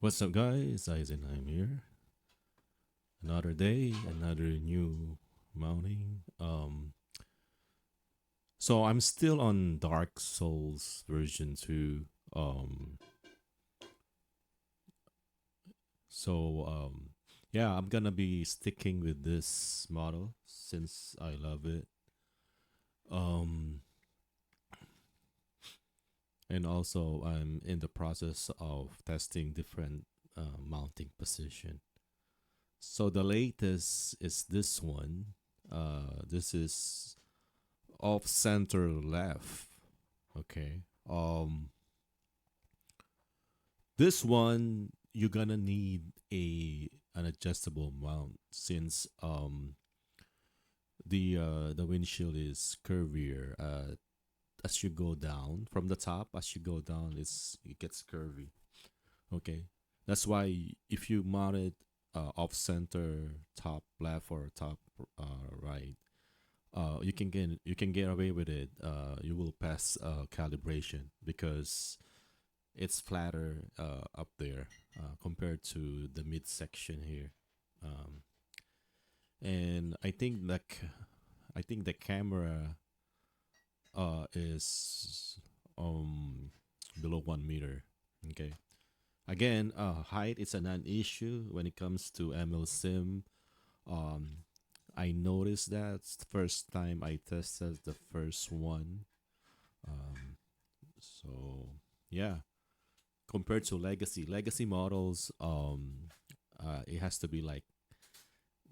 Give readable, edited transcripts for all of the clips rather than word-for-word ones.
What's up, guys? I'm here. Another day, another new mounting. So I'm still on Dark Souls version 2. Um, so yeah, I'm gonna be sticking with this model since I love it. Um, and also I'm in the process of testing different mounting position. So the latest is this one. This is off center left. Okay. This one you're gonna need a an adjustable mount since the windshield is curvier. As you go down from the top, as you go down, it gets curvy. Okay. That's why if you mount it off center, top left or top right, you can get away with it. You will pass calibration because it's flatter up there compared to the midsection here. Um, and I think the camera is below 1 meter. Okay. Again, height is a non-issue when it comes to ML Sim. Um, I noticed that the first time I tested the first one. Um, so yeah, compared to legacy models, it has to be like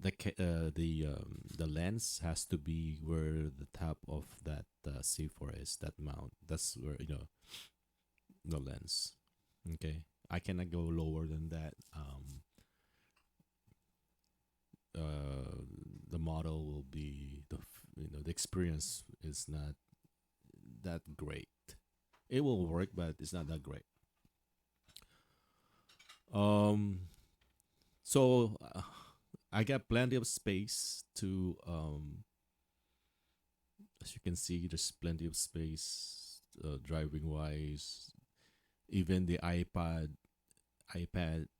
the lens has to be where the top of that C4 is, that mount. That's where the lens. Okay, I cannot go lower than that. Uh, the model will be the experience is not that great. It will work, but it's not that great. Um, so I got plenty of space to as you can see, there's plenty of space driving wise. Even the iPad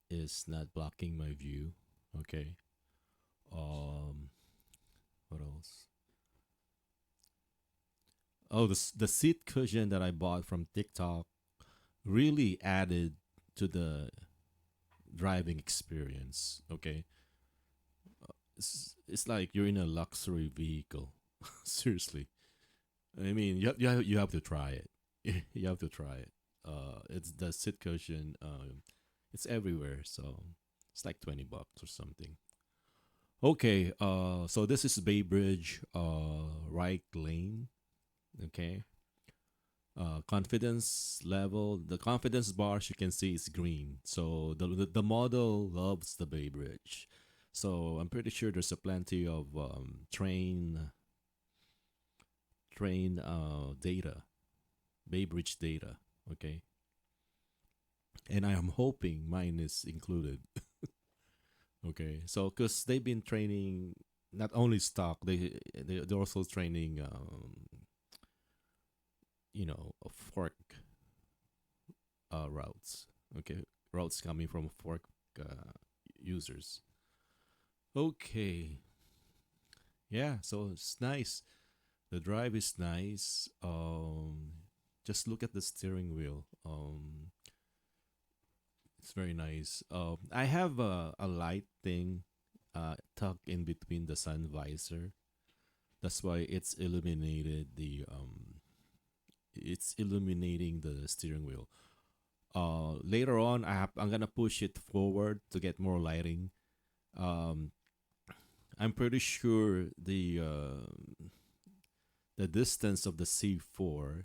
is not blocking my view. Okay. Um, what else? Oh, the seat cushion that I bought from TikTok really added to the driving experience. Okay, it's like you're in a luxury vehicle. Seriously, I mean, you have to try it. You have to try it. It's the seat cushion. It's everywhere, so it's like $20 or something. Okay. So this is Bay Bridge. Right lane. Okay. Confidence level. The confidence bar, as you can see, is green. So the model loves the Bay Bridge. So I'm pretty sure there's a plenty of train data, Bay Bridge data. Okay, and I am hoping mine is included. Okay, so because they've been training not only stock, they're also training a fork routes. Okay, routes coming from fork uh, users. Okay, yeah, so it's nice. The drive is nice. Just look at the steering wheel. It's very nice. I have a light thing tucked in between the sun visor. That's why it's illuminating the steering wheel. Later on, I'm gonna push it forward to get more lighting. Um, I'm pretty sure the distance of the C4,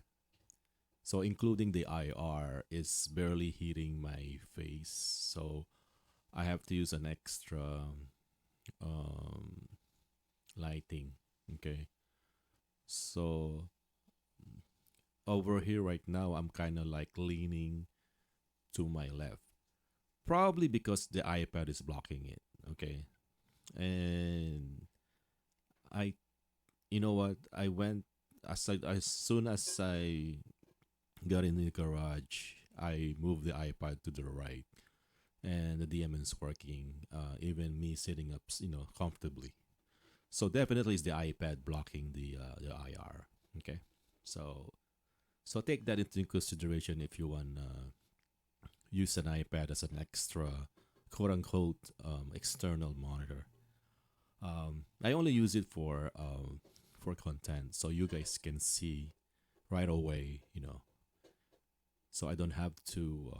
so including the IR, is barely hitting my face. So I have to use an extra um, lighting. Okay, so over here right now, I'm kind of like leaning to my left, probably because the iPad is blocking it. Okay, and I, you know what? I went as soon as I got in the garage, I moved the iPad to the right, and the DMN is working. Even me sitting up, comfortably. So definitely, it's the iPad blocking the IR. Okay, so so take that into consideration if you want use an iPad as an extra quote unquote external monitor. I only use it for content, so you guys can see right away. So I don't have to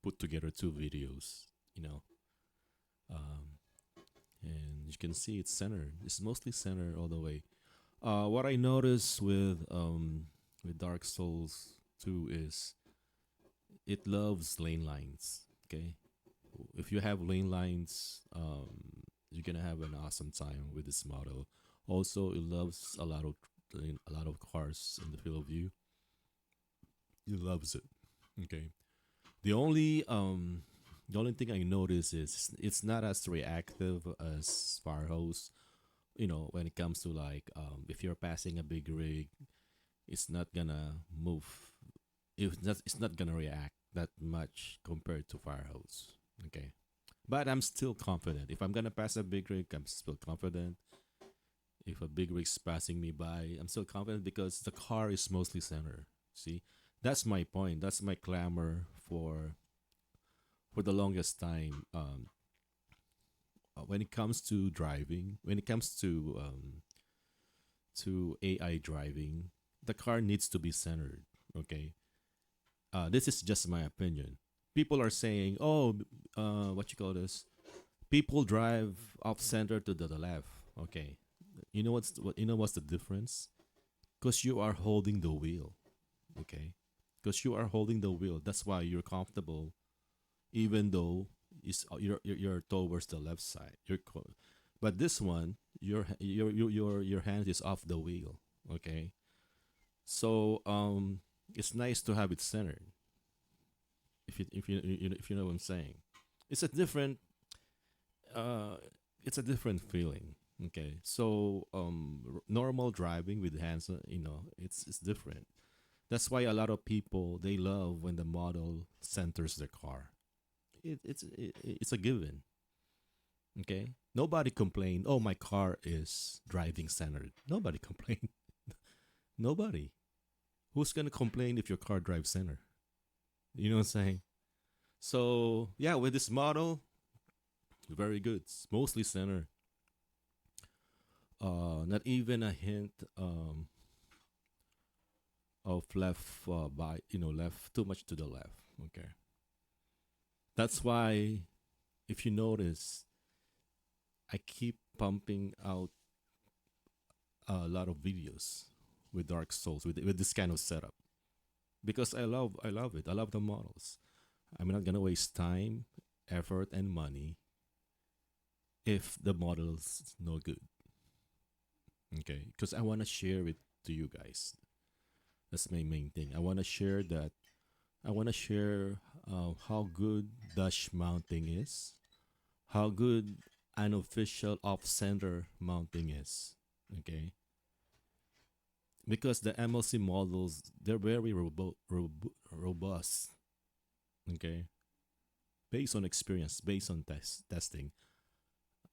put together two videos. You know, um, and you can see it's centered. It's mostly centered all the way. What I noticed with Dark Souls 2 is it loves lane lines. Okay, if you have lane lines, you're gonna have an awesome time with this model. Also, it loves a lot of cars in the field of view. It loves it. Okay. The only um the only thing I notice is it's not as reactive as Firehose. When it comes to like if you're passing a big rig, it's not gonna move. It's not gonna react that much compared to Firehose. Okay. But I'm still confident. If I'm gonna pass a big rig, I'm still confident. If a big rig's passing me by, I'm still confident because the car is mostly center. See, that's my point. That's my clamor for the longest time. When it comes to driving, when it comes to AI driving, the car needs to be centered. Okay, this is just my opinion. People are saying, "Oh, what you call this? People drive off center to the left." Okay, what's the difference? Because you are holding the wheel. Okay, because you are holding the wheel. That's why you're comfortable, even though you're towards the left side. But this one, your hand is off the wheel. Okay, so it's nice to have it centered. If you know what I'm saying, it's a different uh it's a different feeling. Okay, so normal driving with hands, it's different. That's why a lot of people they love when the model centers their car. It's a given. Okay, nobody complained. Oh, my car is driving centered. Nobody complained. Nobody. Who's gonna complain if your car drives center? You know what I'm saying? So yeah, with this model, very good. It's mostly center. Not even a hint of left left too much to the left. Okay, that's why if you notice, I keep pumping out a lot of videos with Dark Souls with this kind of setup because I love it. I love the models. I'm not gonna waste time, effort, and money if the model's no good. Okay, because I wanna share it to you guys. That's my main thing. I wanna share how good dash mounting is, how good an official off-center mounting is. Okay, because the MLC models they're very robust. Okay, based on experience, based on testing.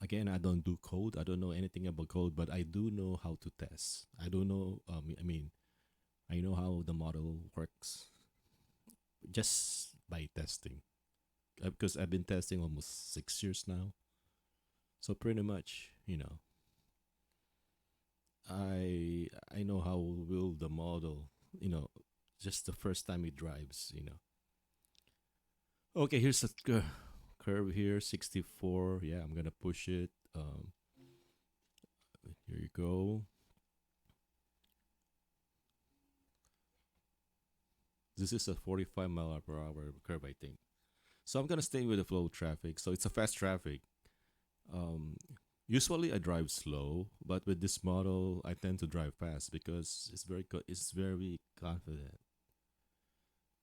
Again, I don't do code. I don't know anything about code, but I do know how to test. I don't know. I know how the model works just by testing. Because I've been testing almost 6 years now, so pretty much, I know how will the model, you know, just the first time it drives. Okay, here's a curve here, 64. Yeah, I'm gonna push it. Here you go. This is a 45 mile per hour curve, I think. So I'm gonna stay with the flow traffic. So it's a fast traffic. Um, Usually I drive slow, but with this model, I tend to drive fast because it's very confident.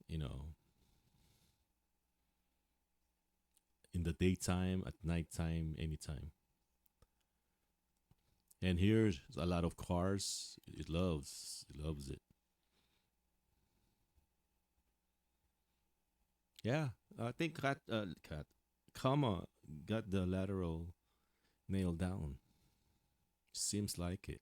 You know, in the daytime, at nighttime, anytime. And here's a lot of cars. It loves it. Yeah, I think cat, comma got the lateral nailed down. Seems like it.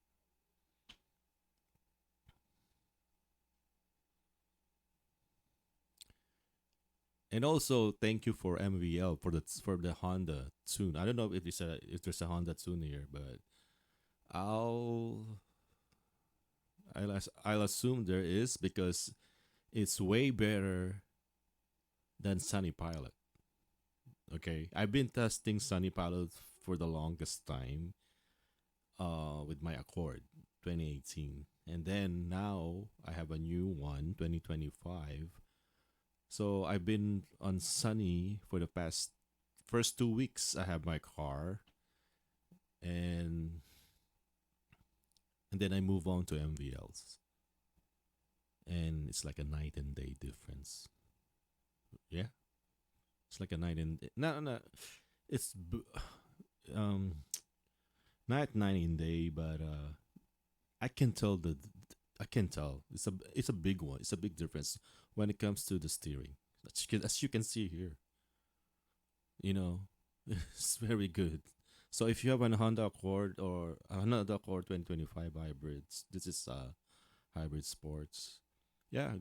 And also, thank you for MVL for the Honda tune. I don't know if there's a Honda tune here, but I'll I'll assume there is because it's way better than Sunny Pilot. Okay, I've been testing Sunny Pilot for the longest time, with my Accord 2018, and then now I have a new one 2025. So I've been on Sunny for the past first 2 weeks. I have my car, and and then I move on to MVLs, and it's like a night and day difference. Yeah, it's like a night and no, no, it's um not night and day, but I can tell I can tell it's a big one. It's a big difference when it comes to the steering. As you can see here, you know, it's very good. So if you have an Honda Accord or a Honda Accord 2025 hybrids, this is hybrid sports. Yeah,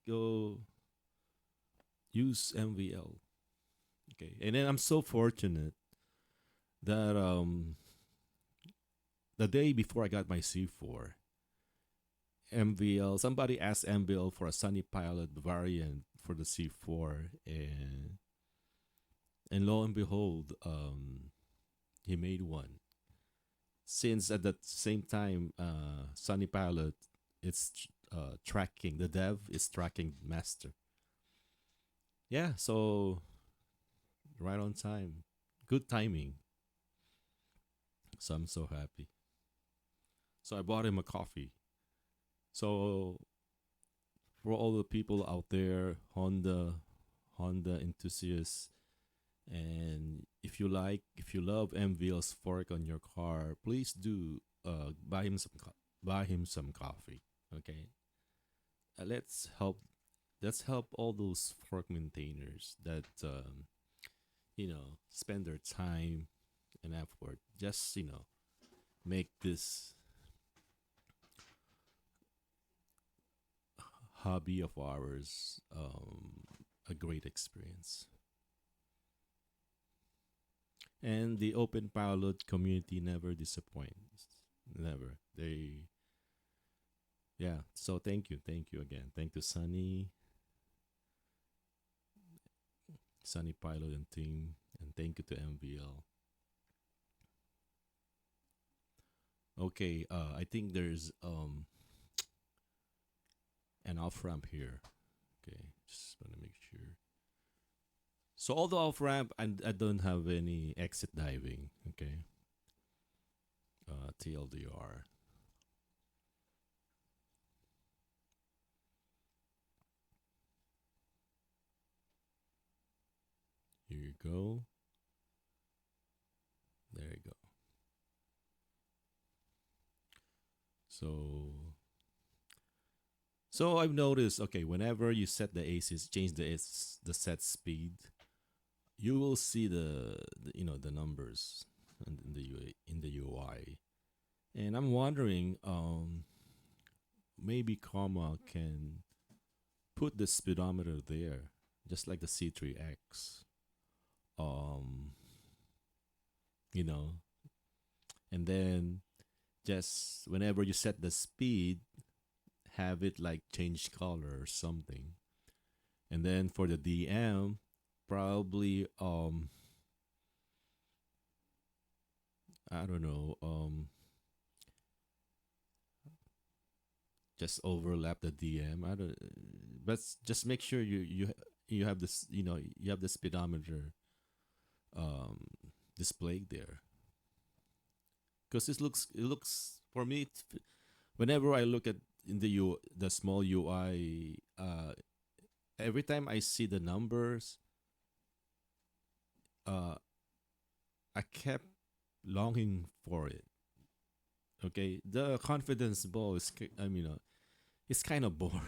go use MVL. Okay, and then I'm so fortunate that the day before I got my C4 MVL, somebody asked MVL for a Sunny Pilot variant for the C4, and lo and behold, he made one. Since at the same time, Sunny Pilot, it's tracking the dev is tracking master. Yeah, so right on time, good timing. So I'm so happy. So I bought him a coffee. So for all the people out there, Honda enthusiasts, and if you love MVL's fork on your car, please do buy him some coffee. Okay, let's help all those fork maintainers that spend their time and effort just make this hobby of ours a great experience. And the open pilot community never disappoints. Never. Yeah. So thank you again. Thank you, Sunny Pilot and team, and thank you to MVL. Okay. I think there's an off ramp here. Okay, just want to make sure. So all the off ramp, I don't have any exit diving. Okay. TLDR. Here you go. There you go. So I've noticed. Okay, whenever you set the ACs, change the set speed, you will see the numbers in the UI. And I'm wondering, maybe Comma can put the speedometer there, just like the C3X. Um, you know, and then just whenever you set the speed, have it like change color or something. And then for the DM, probably I don't know, just overlap the DM. I don't, but just make sure you have this, you have the speedometer um displayed there, because it looks for me, whenever I look at in the small UI, every time I see the numbers, uh I kept longing for it. Okay, the confidence ball is, I mean, it's kind of boring.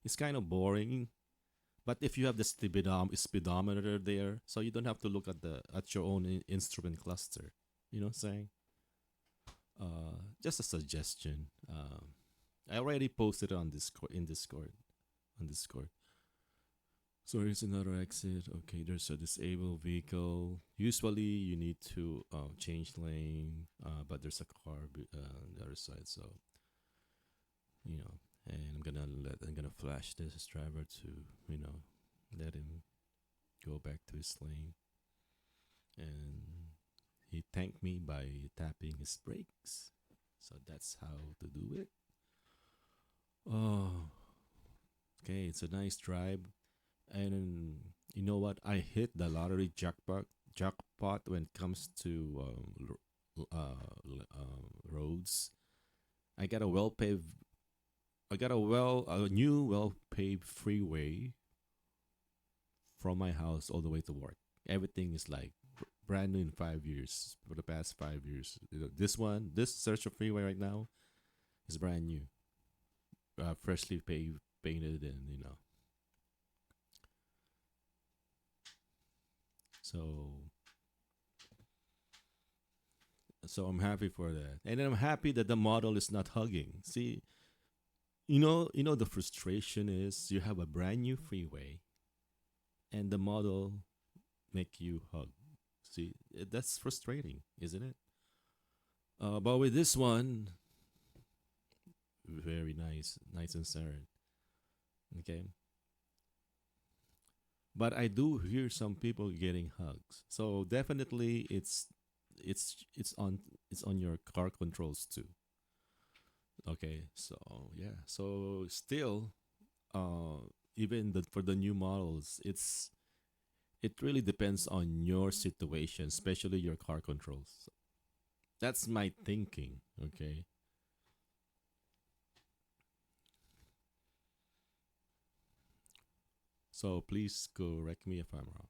It's kind of boring, But if you have the speedometer there, so you don't have to look at your own instrument cluster. You know what I'm saying? Just a suggestion. I already posted it on Discord in Discord on Discord. So here's another exit. Okay, there's a disabled vehicle. Usually you need to change lane, but there's a car on the other side. So you know, and I'm gonna flash this driver to you know let him go back to his lane, and he thanked me by tapping his brakes. So that's how to do it. Oh, okay, it's a nice drive. And you know what? I hit the lottery jackpot when it comes to roads. I got a well paved. I got a new well paved freeway from my house all the way to work. Everything is like brand new in 5 years. For the past 5 years, this search of freeway right now is brand new, freshly paved, painted, and so I'm happy for that, and I'm happy that the model is not hugging. See, the frustration is you have a brand new freeway, and the model make you hug. See, that's frustrating, isn't it? But with this one, very nice, nice and serene. Okay, but I do hear some people getting hugs, so definitely it's on your car controls too. Okay, so yeah, so still, uh, even for the new models, it really depends on your situation, especially your car controls. That's my thinking. Okay, so please correct me if I'm wrong,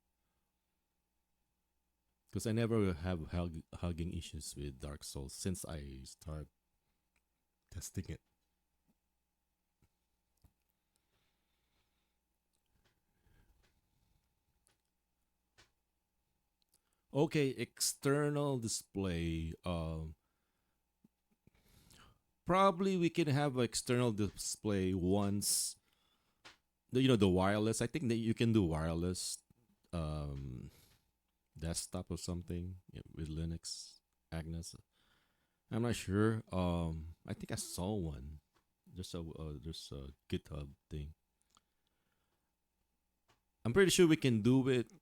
because I never have hugging issues with Dark Souls since I start testing it. Okay, external display. Probably we can have an external display once the wireless. I think that you can do wireless um desktop or something, yeah, with Linux, Agnes. I'm not sure. I think I saw one. There's a GitHub thing. I'm pretty sure we can do it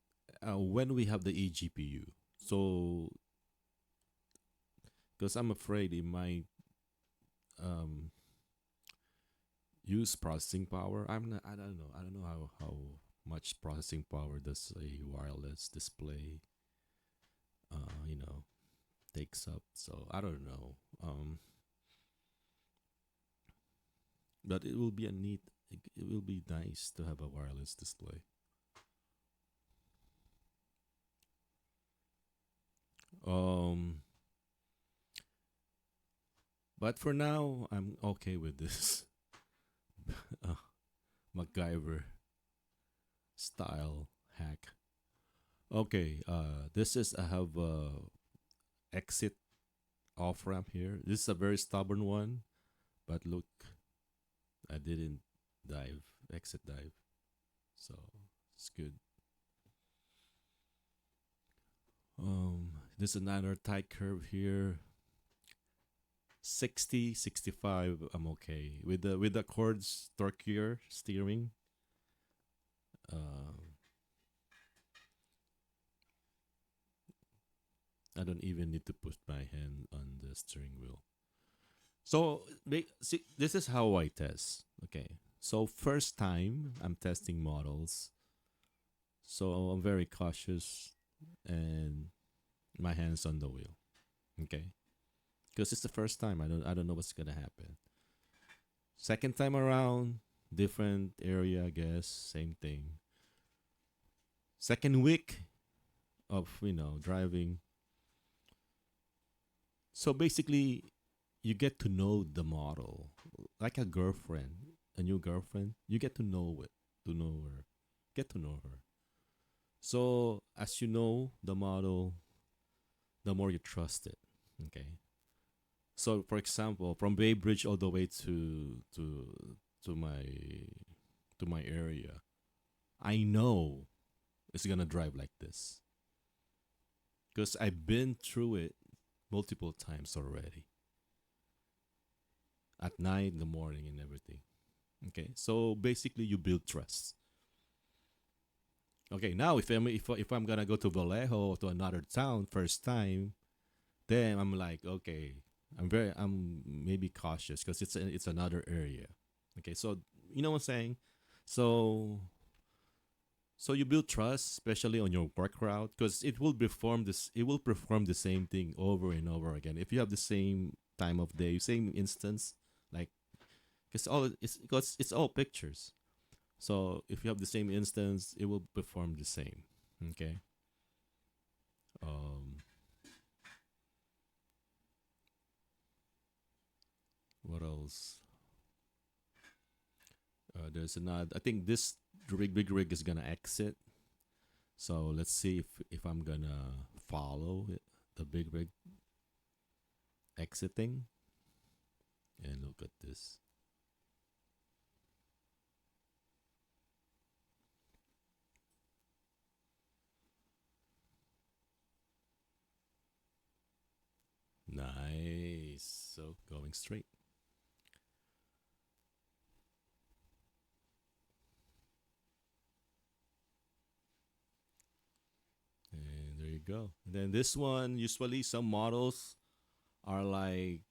when we have the eGPU. So, because I'm afraid it might um use processing power. I don't know. I don't know how much processing power does a wireless display you know takes up. So I don't know. But it will be a neat. It will be nice to have a wireless display. Um, but for now, I'm okay with this uh, MacGyver style hack. Okay, this is I have exit off ramp here. This is a very stubborn one, but look, I didn't dive, exit dive, so it's good. There's another tight curve here. 60, 65. I'm okay with the chords torquier steering. uh I don't even need to put my hand on the steering wheel. So see, this is how I test. Okay, so first time I'm testing models, so I'm very cautious, and my hands on the wheel. Okay, because it's the first time. I don't know what's gonna happen. Second time around, different area, I guess, same thing. Second week of driving, so basically you get to know the model like a girlfriend, a new girlfriend. You get to know her. get to know her. So as you know the model, the more you trust it. Okay. So for example, from Bay Bridge all the way to my area, I know it's gonna drive like this because I've been through it multiple times already. At night, in the morning, and everything. Okay, so basically, you build trust. Okay, now if I'm gonna go to Vallejo to another town first time, then I'm like, okay, I'm maybe cautious because it's another area. Okay, so you know what I'm saying. So you build trust, especially on your work route, because it will perform the same thing over and over again. If you have the same time of day, same instance, like because it's all pictures. So if you have the same instance, it will perform the same. Okay. Um, what else? There's another. I think this big rig is gonna exit. So let's see if I'm gonna follow it, the big rig exiting, and look at this. Nice. So going straight. And there you go. And then this one, usually some models are like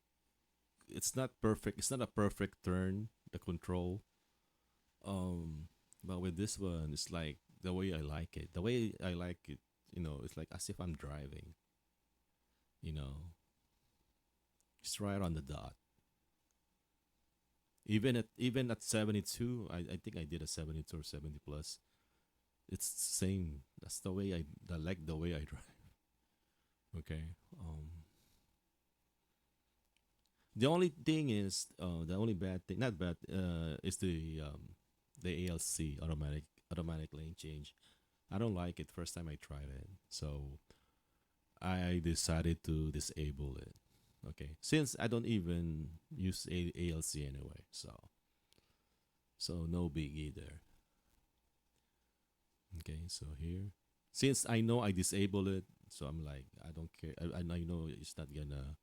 it's not perfect. It's not a perfect turn, the control. Um but with this one, it's like the way I like it. The way I like it, it's like as if I'm driving, you know. It's right on the dot. Even at 72, I think I did a 72 or 70 plus. It's the same. That's the way I like the way I drive. Okay. The only thing is, the only bad thing, not bad, is the ALC, automatic lane change. I don't like it. First time I tried it, so I decided to disable it. Okay, since I don't even use ALC anyway, so no biggie there. Okay, so here, since I know I disable it, so I'm like I don't care. I know it's not gonna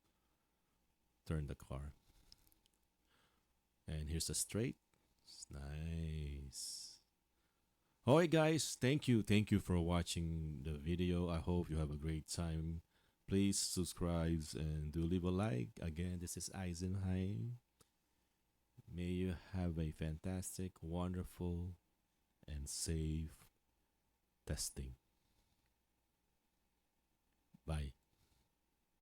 turn the car. And here's a straight. It's nice. Alright guys, thank you for watching the video. I hope you have a great time. Please subscribe and do leave a like. Again, this is Eisenheim. May you have a fantastic, wonderful, and safe testing. Bye.